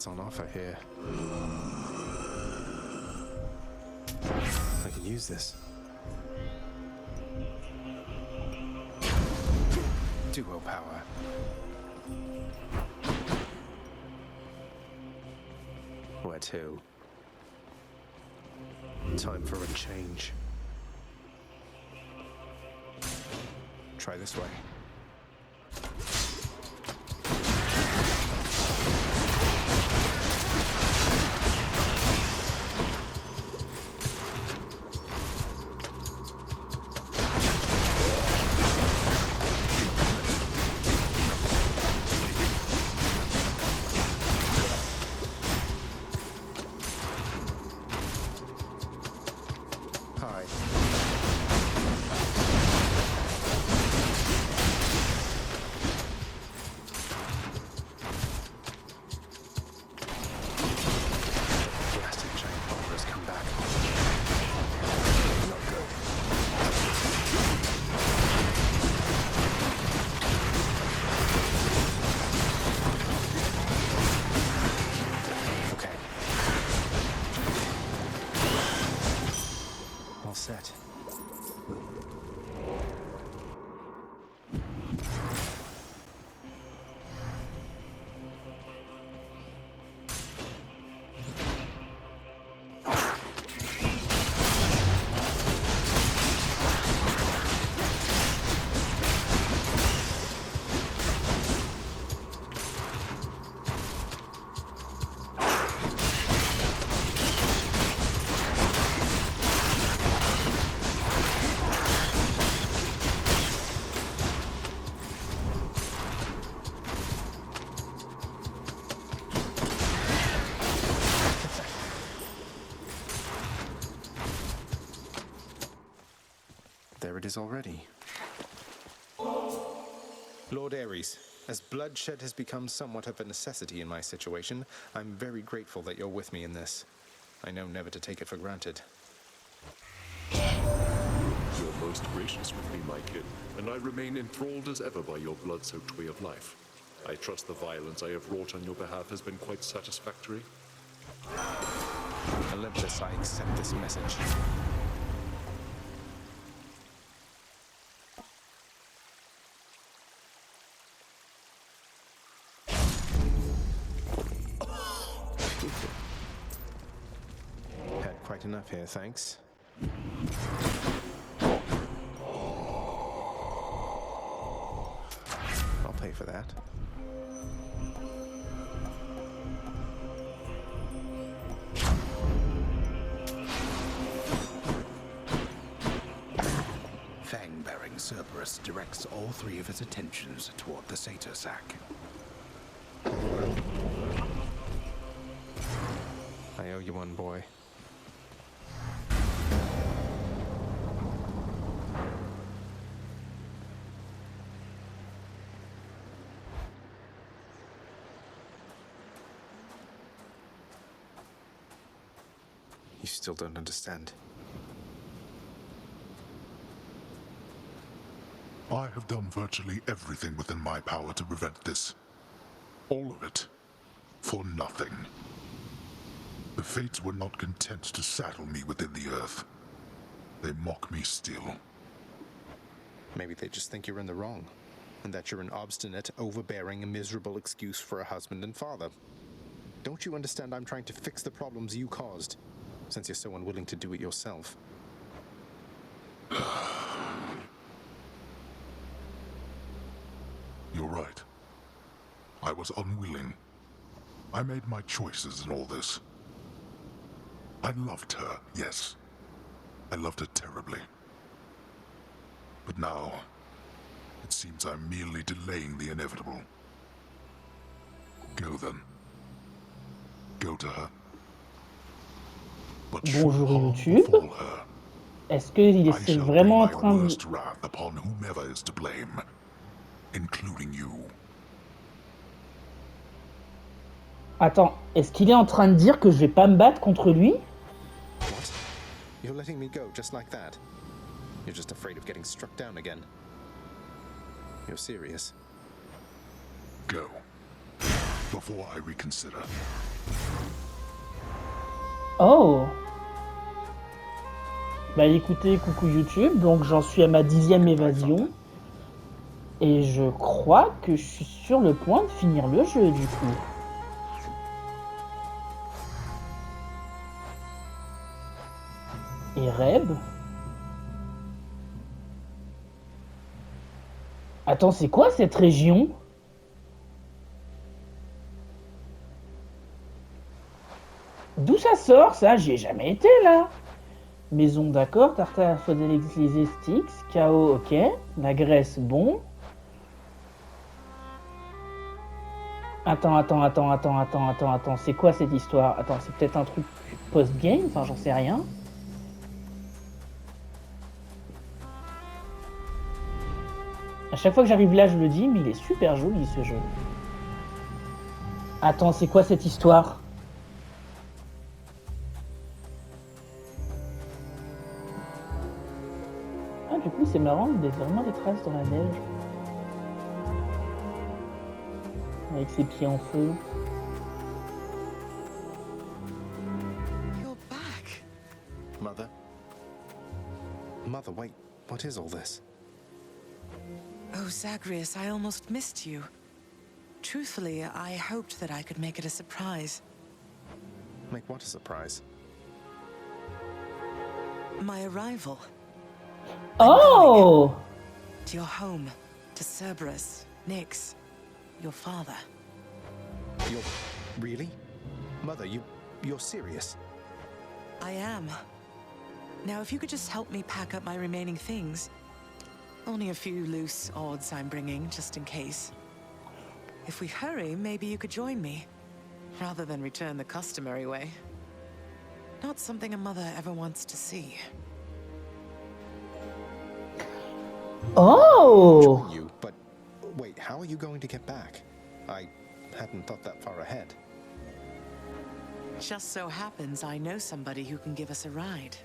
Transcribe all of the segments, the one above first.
what's on offer here. I can use this. Duo power. Where to? Time for a change. Try this way. Set. There it is already. Lord Ares, as bloodshed has become somewhat of a necessity in my situation, I'm very grateful that you're with me in this. I know never to take it for granted. You're most gracious with me, my kid, and I remain enthralled as ever by your blood-soaked way of life. I trust the violence I have wrought on your behalf has been quite satisfactory. Olympus, I accept this message. Had quite enough here, thanks. I'll pay for that. Fang-bearing Cerberus directs all three of his attentions toward the satyr sack. I owe you one, boy. You still don't understand. I have done virtually everything within my power to prevent this. All of it. For nothing. The Fates were not content to saddle me within the earth. They mock me still. Maybe they just think you're in the wrong, and that you're an obstinate, overbearing, and miserable excuse for a husband and father. Don't you understand I'm trying to fix the problems you caused, since you're so unwilling to do it yourself? You're right. I was unwilling. I made my choices in all this. I loved her, yes. I loved her terribly. But now, it seems I'm merely delaying the inevitable. Go then. Go to her. But should Bonjour harm YouTube. befall her, Est-ce qu'il I est shall vraiment en bring train my de... worst wrath upon whomever is to blame, including you. Attends, est-ce qu'il est en train de dire que je vais pas me battre contre lui? What? You're letting me go just like that? You're just afraid of getting struck down again. You're serious? Go. Before I reconsider. Oh. Bah écoutez, coucou YouTube, donc j'en suis à ma 10e évasion. Et je crois que je suis sur le point de finir le jeu du coup. Et Reb? Attends, c'est quoi cette région? D'où ça sort ça? J'y ai jamais été là. Maison d'accord, tartare les sticks, chaos ok, la Grèce bon. Attends, c'est quoi cette histoire? Attends, c'est peut-être un truc post-game, enfin j'en sais rien. À chaque fois que j'arrive là, je le dis, mais il est super joli ce jeu. Attends, c'est quoi cette histoire? Ah, du coup, c'est marrant, il y a vraiment des traces dans la neige. Avec ses pieds en feu. You're back. Mother? Mother, wait. What is all this? Oh, Zagreus, I almost missed you. Truthfully, I hoped that I could make it a surprise. Make what a surprise? My arrival. Oh! To your home, to Cerberus, Nyx, your father. You're... really? Mother, you're serious? I am. Now, if you could just help me pack up my remaining things. Only a few loose odds I'm bringing, just in case. If we hurry, maybe you could join me, rather than return the customary way. Not something a mother ever wants to see. Oh! You, but wait, how are you going to get back? I hadn't thought that far ahead. Just so happens I know somebody who can give us a ride.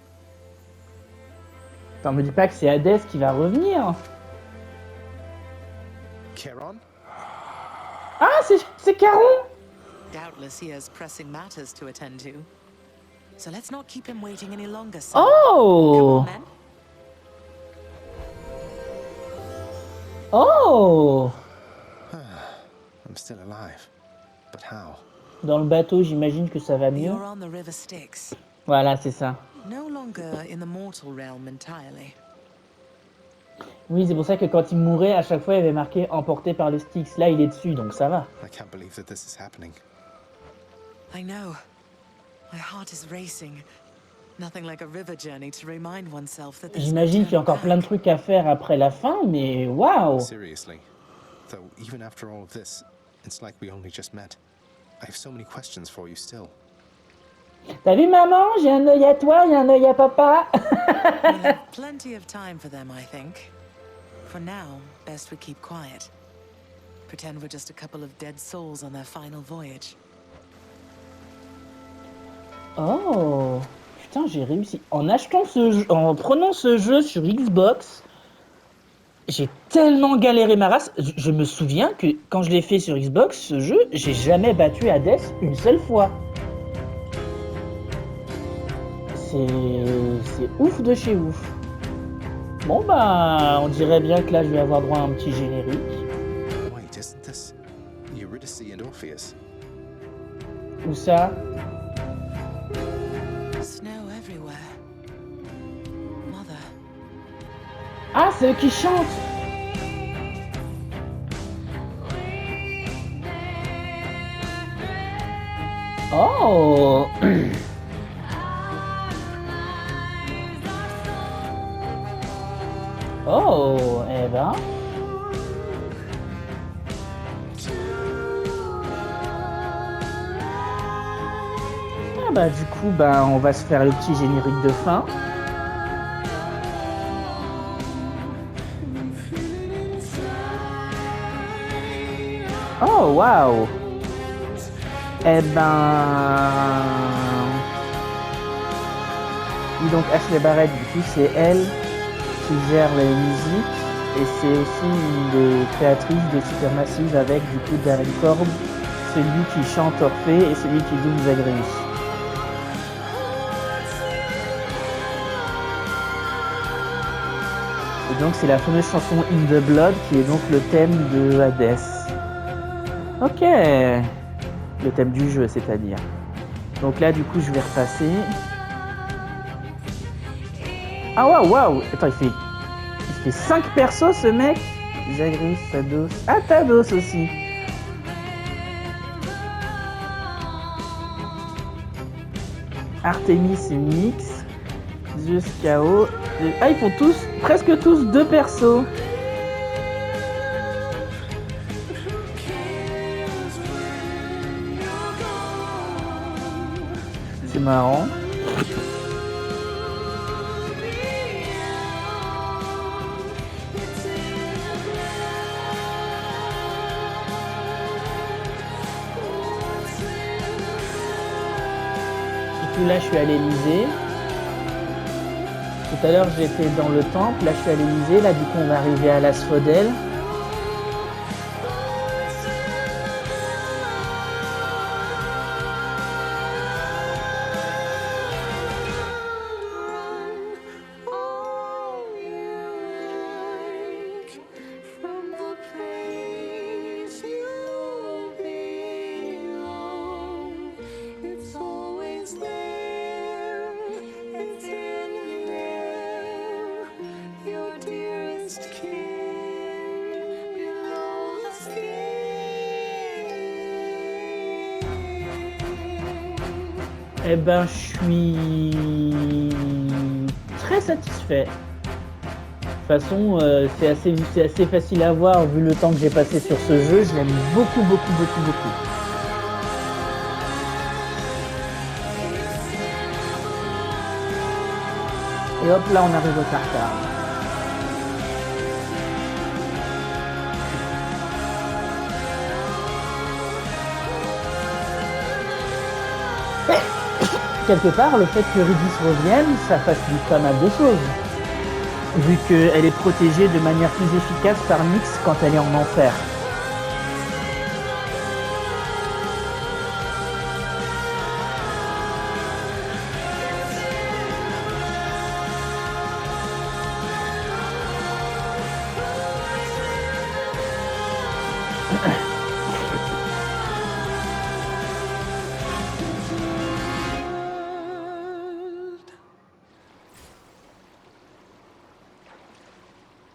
Attends, me dis pas que c'est Hadès qui va revenir. Charon? Ah, c'est Caron! Doubtless he has pressing matters to attend to. So let's not keep him waiting any longer, son. Oh! Come on, then. Oh! I'm still alive. But how? Dans le bateau, j'imagine que ça va mieux. You're on the river Styx. Voilà, c'est ça. No longer in the mortal realm entirely. Oui, c'est pour ça que quand il mourait, à chaque fois, il y avait marqué emporté par le Styx. Là, il est dessus, donc ça va. I can't believe that this is happening. I know. My heart is racing. Nothing like a river journey to remind oneself that there's no J'imagine qu'il y a turning encore plein de back. trucs à faire après la fin, mais waouh! Seriously. Though, even after all of this, it's like we only just met. I have so many questions for you still. T'as vu, maman? J'ai un œil à toi, j'ai un œil à papa. We'll have plenty of time for them, I think. For now, best we keep quiet. Pretend we're just a couple of dead souls on their final voyage. Oh! Putain, j'ai réussi. En achetant ce jeu, en prenant ce jeu sur Xbox, j'ai tellement galéré ma race. Je me souviens que quand je l'ai fait sur Xbox, ce jeu, j'ai jamais battu Hadès une seule fois. C'est ouf de chez ouf. Bon bah, on dirait bien que là je vais avoir droit à un petit générique. Wait, isn't this Eurydice and Orpheus? Où ça? Snow everywhere. Mother. Ah, c'est eux qui chantent. Oh. Oh, eh ben. Ah bah du coup, bah on va se faire le petit générique de fin. Oh, waouh. Eh ben... Dis donc, Ashley Barrett, du coup, c'est elle qui gère les musiques et c'est aussi une des créatrices de Supermassive avec, du coup, Darren Korb, celui qui chante Orphée et celui qui double Zagreus. Et donc c'est la fameuse chanson In the Blood qui est donc le thème de Hadès. Ok. Le thème du jeu, c'est-à-dire. Donc là, du coup, je vais repasser. Ah waouh, waouh. Attends, il fait 5 persos, ce mec. Zagreus, Tados. Ah, Tados aussi. Artemis et Nyx. Zeus, Chaos. Ah, ils font presque tous 2 persos. C'est marrant. Du coup, là, je suis à l'Elysée. Tout à l'heure, j'étais dans le temple. Là, je suis à l'Elysée. Là, du coup, on va arriver à l'Asphodèle. Eh ben, je suis très satisfait. De toute façon, c'est assez facile à voir vu le temps que j'ai passé sur ce jeu. Je l'aime beaucoup, beaucoup, beaucoup, beaucoup. Et hop, là, on arrive au Tartare. Quelque part, le fait que Rydis revienne, ça facilite pas mal de choses. Vu qu'elle est protégée de manière plus efficace par Nyx quand elle est en enfer.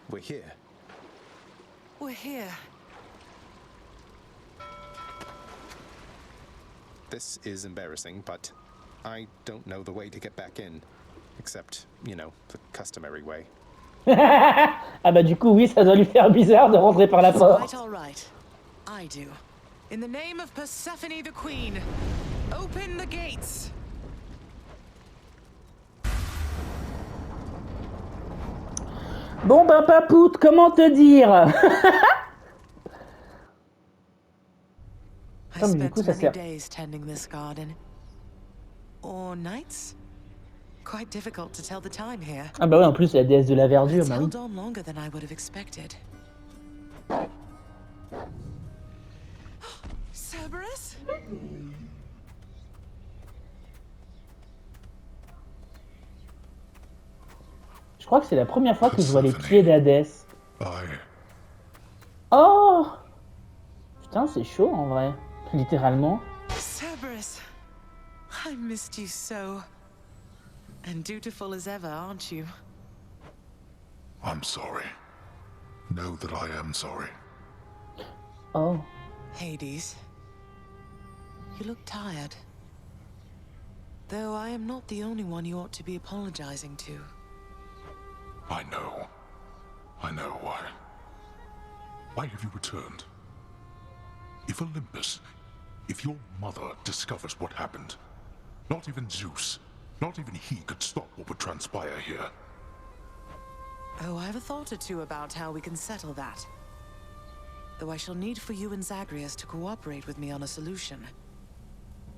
We're here. We're here. This is embarrassing, but I don't know the way to get back in. Except, you know, the customary way. Ah bah du coup, oui, ça doit lui faire bizarre de rentrer par la porte. All right. I do. In the name of Persephone the Queen, open the gates. Bon bah papoute, comment te dire? I mais du coup, spent ça many sert. days tending this garden. Or nights? Quite difficult to tell the time here. Ah bah ouais, en plus, la déesse de la verdure, It's bah oui. held on longer than I would have expected. Cerberus? Je crois que c'est la première fois que je vois les pieds d'Hadès. I... Oh! Putain, c'est chaud en vrai. Littéralement. Cerberus, I missed you so. And dutiful as ever, aren't you? I'm sorry. Know that I am sorry. Oh. Hades, you look tired. Though I am not the only one you ought to be apologizing to. I know. I know why. Why have you returned? If Olympus, if your mother discovers what happened, not even Zeus, not even he could stop what would transpire here. Oh, I have a thought or two about how we can settle that. Though I shall need for you and Zagreus to cooperate with me on a solution.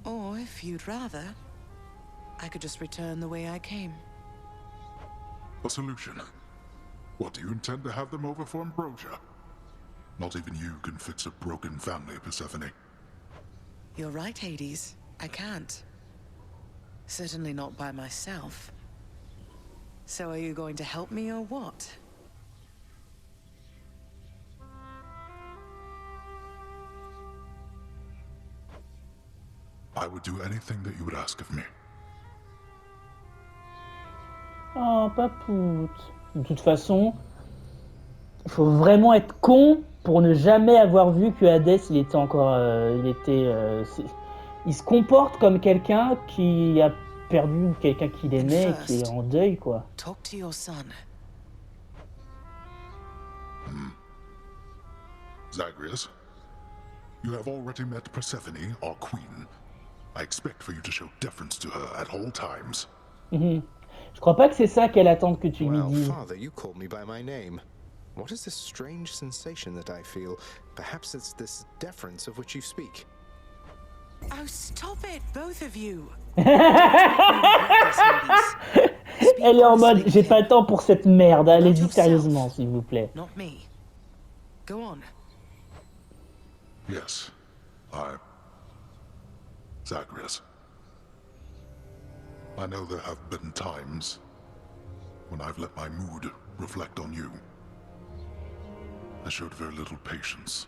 Or, if you'd rather, I could just return the way I came. A solution? What, do you intend to have them over for ambrosia? Not even you can fix a broken family, Persephone. You're right, Hades. I can't. Certainly not by myself. So are you going to help me or what? I would do anything that you would ask of me. Oh, papoute. De toute façon, il faut vraiment être con pour ne jamais avoir vu que Hadès, il était encore... il se comporte comme quelqu'un qui a perdu quelqu'un qu'il aimait et qui est en deuil, quoi. Talk to your son. Zagreus, you have already met Persephone, our queen. I expect for you to show deference to her at all times. Je crois pas que c'est ça qu'elle attend que tu lui Well, dises. Father, you called me by my name. What is this strange sensation that I feel? Perhaps it's this deference of which you speak. Oh, stop it, both of you. Elle est en mode, j'ai pas le temps pour cette merde, allez-y sérieusement, s'il vous plaît. Not me. Go on. Yes, Zagreus. I know there have been times when I've let my mood reflect on you. I showed very little patience.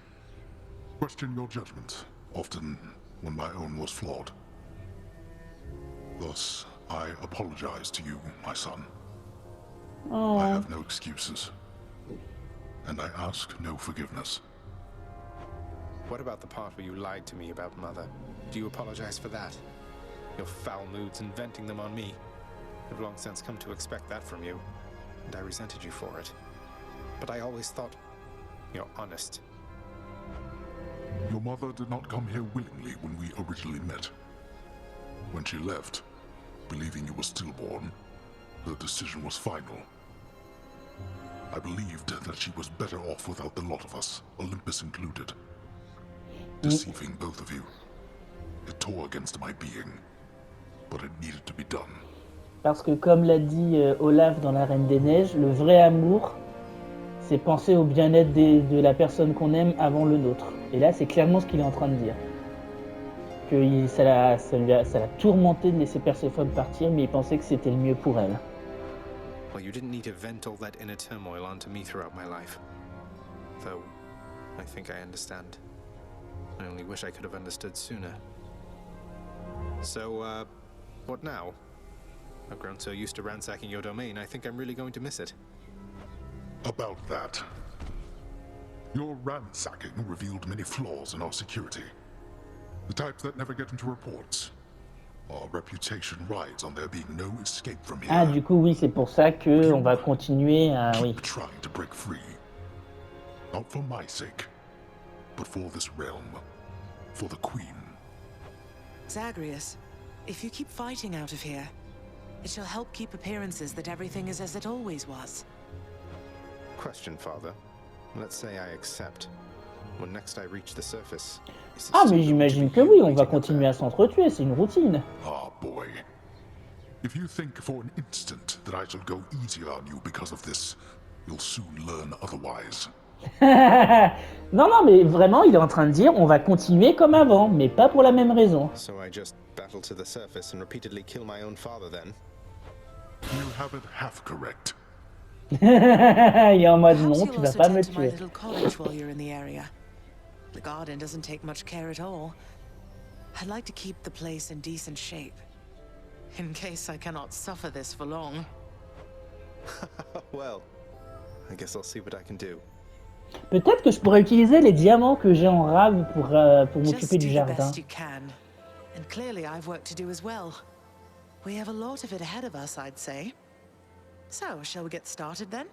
Questioned your judgment, often when my own was flawed. Thus, I apologize to you, my son. Oh. I have no excuses, and I ask no forgiveness. What about the part where you lied to me about Mother? Do you apologize for that? Your foul moods and venting them on me. I've long since come to expect that from you, and I resented you for it. But I always thought you're honest. Your mother did not come here willingly when we originally met. When she left, believing you were stillborn, her decision was final. I believed that she was better off without the lot of us, Olympus included. Deceiving both of you. It tore against my being, but it needed to be done. Parce que comme l'a dit Olaf dans La Reine des Neiges, le vrai amour, c'est penser au bien-être de la personne qu'on aime avant le nôtre. Et là, c'est clairement ce qu'il est en train de dire. Que ça l'a tourmenté de laisser Perséphone partir, mais il pensait que c'était le mieux pour elle. Well, you didn't need to vent all that inner turmoil onto me throughout my life. Though, I think I understand. I only wish I could have understood sooner. So, what now? I've grown so used to ransacking your domain, I think I'm really going to miss it. About that. Your ransacking revealed many flaws in our security. The types that never get into reports. Our reputation rides on there being no escape from here. Ah, du coup, oui, c'est pour ça que on va continuer à... Oui. Keep trying to break free. Not for my sake, but for this realm. For the Queen. Zagreus, if you keep fighting out of here, it shall help keep appearances that everything is as it always was. Question, Father. Let's say I accept. When next I reach the surface. Ah, mais j'imagine que oui, on va continuer à s'entretuer, c'est une routine. Ah, boy. If you think for an instant that I shall go easier on you because of this, you'll soon learn otherwise. Non, non, mais vraiment, il est en train de dire on va continuer comme avant, mais pas pour la même raison. So I just battle to the surface and repeatedly kill my own father then? You have it half correct. Il est en mode Perhaps non, you'll tu vas also pas me tend to my tuer. little cottage while you're in the area. The garden doesn't take much care at all. I'd like to keep the place in decent shape, in case I cannot suffer this for long. Well, I guess I'll see what I can do. Peut-être que je pourrais utiliser les diamants que j'ai en rave pour m'occuper Just du do the jardin. best you can. And clearly I've work to do as well. We have a lot of it ahead of us, I'd say. So, shall we get started then?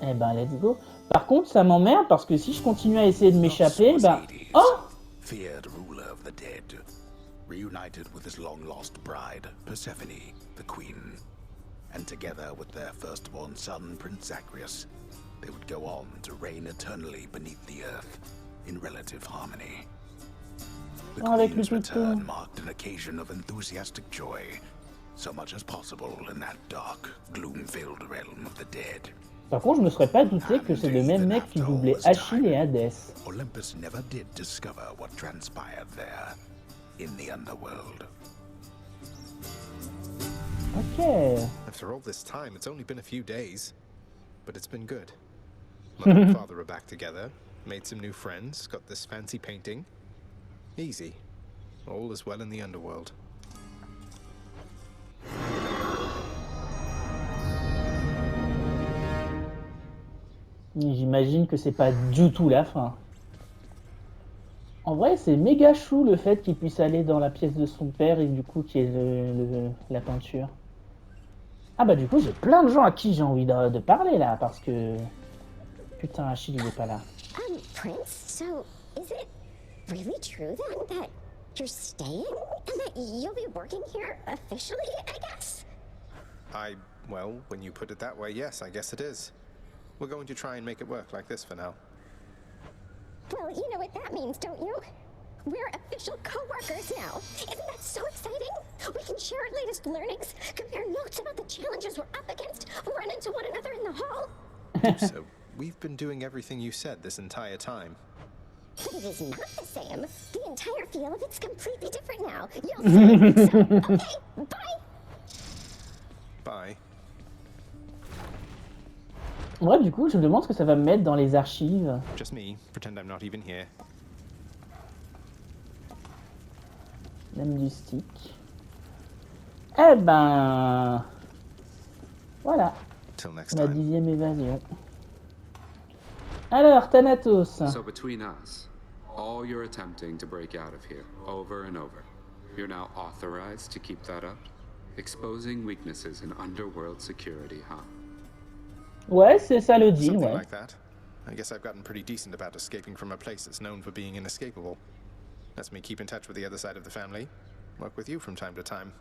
Eh ben, let's go. Par contre, ça m'emmerde parce que si je continue à essayer de m'échapper, Thus was ben... Hades, Oh! feared ruler of the dead, reunited with his long-lost bride, Persephone, the queen. And together with their firstborn son, Prince Zagreus, they would go on to reign eternally beneath the earth, in relative harmony. The Avec queen's le toutou. return marked an occasion of enthusiastic joy, so much as possible in that dark, gloom-filled realm of the dead. Par contre, je me serais pas douté que c'est le même mec qui doublait Achille et Hadès. Olympus never did discover what transpired there, in the underworld. Ok. After all this time, it's only been a few days. But it's been good. Mother and father are back together, made some new friends, got this fancy painting. Easy. All is well in the underworld. J'imagine que c'est pas du tout la fin. En vrai, c'est méga chou le fait qu'il puisse aller dans la pièce de son père et du coup qu'il y ait la peinture. Ah bah du coup, j'ai plein de gens à qui j'ai envie de parler là, parce que... Putain, Achille, il est pas là. Prince, so is it really true that you're staying and that you'll be working here officially, I guess? Well, when you put it that way, yes, I guess it is. We're going to try and make it work like this for now. Well, you know what that means, don't you? We're official co-workers now. Isn't that so exciting? We can share our latest learnings, compare notes about the challenges we're up against, run into one another in the hall. So, we've been doing everything you said this entire time. But it is not the same. The entire feel of it's completely different now. You'll see. So, okay, bye. Bye. Moi, du coup, je me demande ce que ça va me mettre dans les archives. Just me. Pretend I'm not even here. Même du stick. Eh ben... Voilà, Till next ma time. 10e évasion. Alors, Thanatos. So between us, all you're attempting to break out of here, over and over, you're now authorized to keep that up? Exposing weaknesses in underworld security, huh? Ouais, c'est ça le deal, Something ouais. like that. I guess I've gotten pretty decent about escaping from a place that's known for being inescapable. Lets me keep in touch with the other side of the family. Work with you from time to time.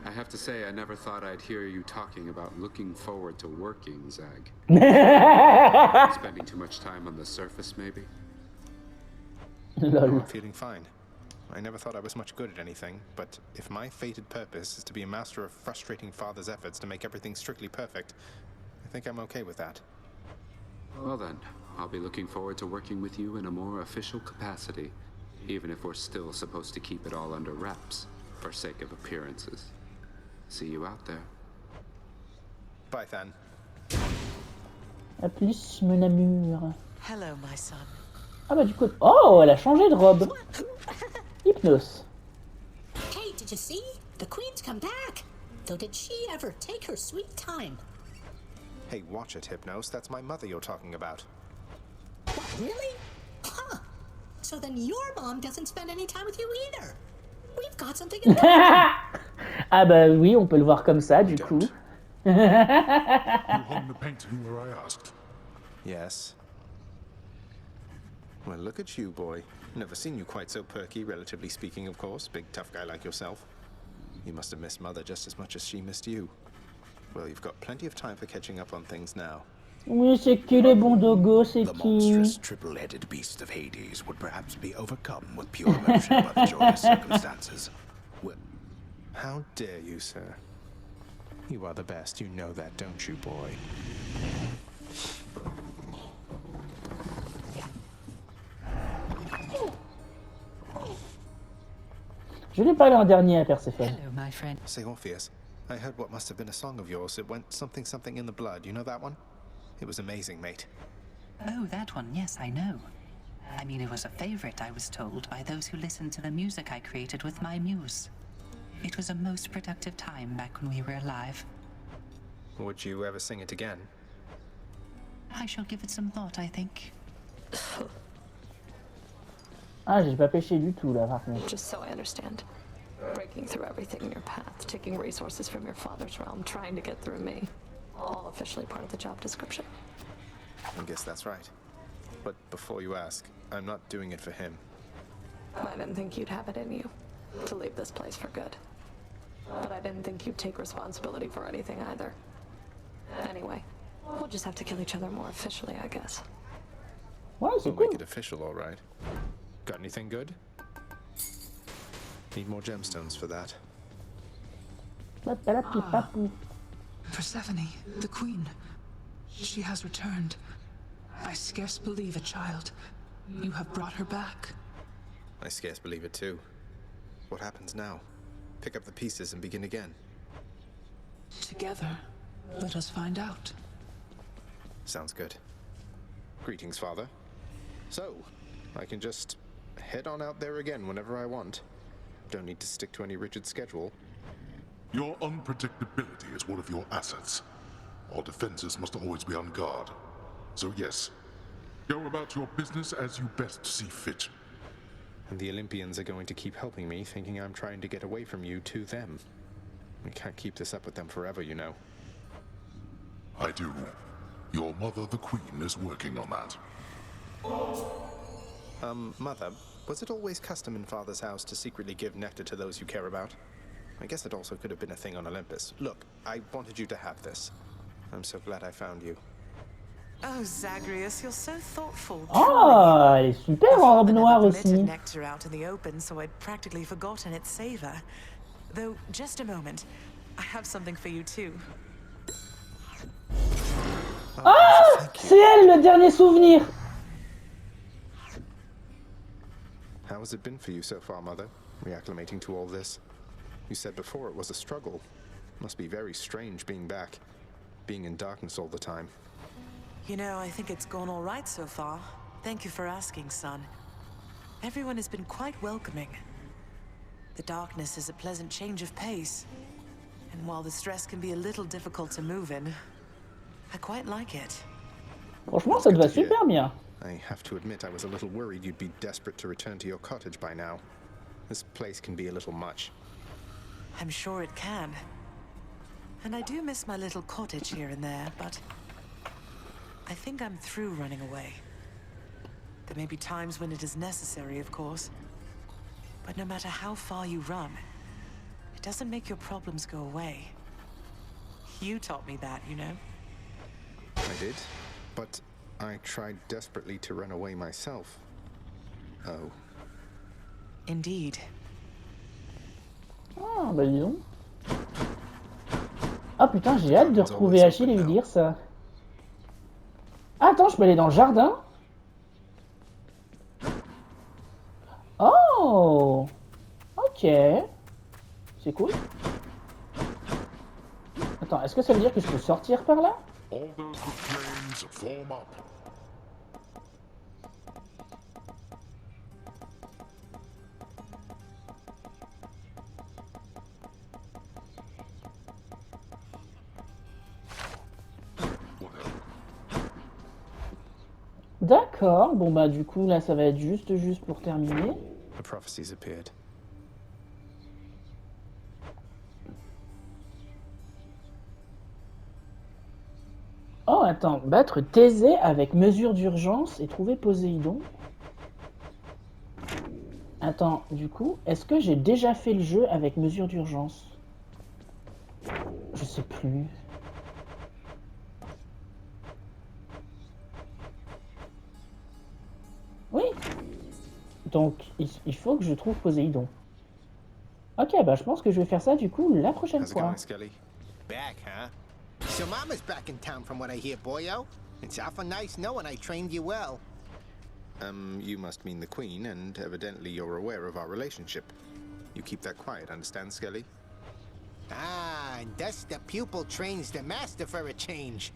I have to say, I never thought I'd hear you talking about looking forward to working, Zag. Spending too much time on the surface, maybe? No, I'm feeling fine. I never thought I was much good at anything, but if my fated purpose is to be a master of frustrating father's efforts to make everything strictly perfect, I think I'm okay with that. Well then, I'll be looking forward to working with you in a more official capacity, even if we're still supposed to keep it all under wraps, for sake of appearances. See you out there. Bye, Than. A plus, mon amour. Hello, my son. Ah bah du coup... Oh, elle a changé de robe. Hypnos. Hey, did you see? The Queen's come back. Though did she ever take her sweet time? Hey, watch it, Hypnos. That's my mother you're talking about. What, really? Huh. So then your mom doesn't spend any time with you either. We've got something in common. Ah bah oui, on peut le voir comme ça, du coup. You hung the painting where I asked. Yes. Well, look at you, boy. Never seen you quite so perky, relatively speaking, of course. Big, tough guy like yourself. You must have missed Mother just as much as she missed you. Well, you've got plenty of time for catching up on things now. Oui, c'est qui le bon dogo, c'est The qui? monstrous triple-headed beast of Hades would perhaps be overcome with pure emotion by the joyous circumstances. Well, How dare you, sir? You are the best, you know that, don't you, boy? Je l'ai parlé en dernier à Perséphone. Hello, my friend. Say, Orpheus, I heard what must have been a song of yours. It went something something in the blood. You know that one? It was amazing, mate. Oh, that one, yes, I know. I mean, it was a favorite, I was told, by those who listened to the music I created with my muse. It was a most productive time back when we were alive. Would you ever sing it again? I shall give it some thought, I think. Ah, j'ai pas pêché du tout, là, par contre. Just so I understand. Breaking through everything in your path, taking resources from your father's realm, trying to get through me. All officially part of the job description. I guess that's right. But before you ask, I'm not doing it for him. I didn't think you'd have it in you to leave this place for good. But I didn't think you'd take responsibility for anything either. Anyway, we'll just have to kill each other more officially, I guess. Ouais, c'est We'll cool. make it official, all right. Got anything good? Need more gemstones for that. Papou. Persephone, the queen. She has returned. I scarce believe it, child. You have brought her back. I scarce believe it too. What happens now? Pick up the pieces and begin again. Together, let us find out. Sounds good. Greetings, Father. So, I can just head on out there again whenever I want. Don't need to stick to any rigid schedule. Your unpredictability is one of your assets. Our defenses must always be on guard. So yes, go about your business as you best see fit. And the Olympians are going to keep helping me, thinking I'm trying to get away from you to them. We can't keep this up with them forever, you know. I do. Your mother, the Queen, is working on that. Mother, was it always custom in Father's house to secretly give nectar to those you care about? I guess it also could have been a thing on Olympus. Look, I wanted you to have this. I'm so glad I found you. Oh, Zagreus, you're so thoughtful. Ah, elle est super en robe noire aussi. Nectar out in the open, so I'd practically forgotten its savor. Though, just a moment. I have something for you too. Ah, c'est elle le dernier souvenir. How has it been for you so far, Mother? Reacclimating to all this? You said before it was a struggle. Must be very strange being back. Being in darkness all the time. You know, I think it's gone all right so far. Thank you for asking, son. Everyone has been quite welcoming. The darkness is a pleasant change of pace. And while the stress can be a little difficult to move in, I quite like it. Franchement, ça te va super bien. I have to admit I was a little worried you'd be desperate to return to your cottage by now. This place can be a little much. I'm sure it can. And I do miss my little cottage here and there, but I think I'm through running away. There may be times when it is necessary, of course. But no matter how far you run, it doesn't make your problems go away. You taught me that, you know? I did, but I tried desperately to run away myself. Oh. Indeed. Ah, bah dis donc. Ah putain, j'ai hâte de retrouver Achille et lui dire ça. Ah, attends, je peux aller dans le jardin? Oh! Ok. C'est cool. Attends, est-ce que ça veut dire que je peux sortir par là? All those with flames, form up. D'accord, bon bah du coup là ça va être juste pour terminer. The prophecies appeared. Oh attends, battre Thésée avec mesure d'urgence et trouver Poséidon. Attends, du coup, est-ce que j'ai déjà fait le jeu avec mesure d'urgence? Je sais plus. Oui. Donc, il faut que je trouve Poséidon. Ok, bah je pense que je vais faire ça du coup la prochaine fois. Back, huh? So Mama's back in town from what I hear, boyo. It's awful nice knowing I trained you well. You must mean the Queen, and evidently you're aware of our relationship. You keep that quiet, understand, Skelly? Ah, and thus the pupil trains the master for a change.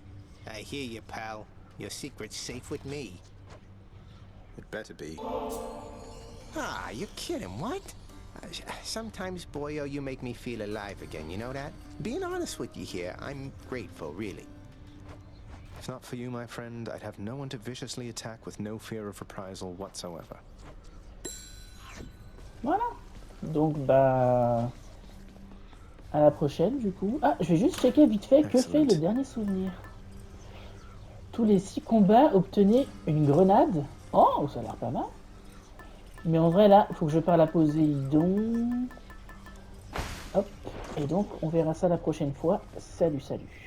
I hear you, pal. Your secret's safe with me. It better be. Ah, you're kidding, what? Sometimes, boyo, you make me feel alive again, you know that? Being honest with you here, I'm grateful, really. If not for you, my friend, I'd have no one to viciously attack with no fear of reprisal whatsoever. Voilà. Donc, bah... à la prochaine, du coup. Ah, je vais juste checker vite fait que fait le dernier souvenir. Tous les 6 combats, obtenez une grenade. Oh, ça a l'air pas mal. Mais en vrai, là, il faut que je parle à Poséidon. Hop. Et donc, on verra ça la prochaine fois. Salut, salut.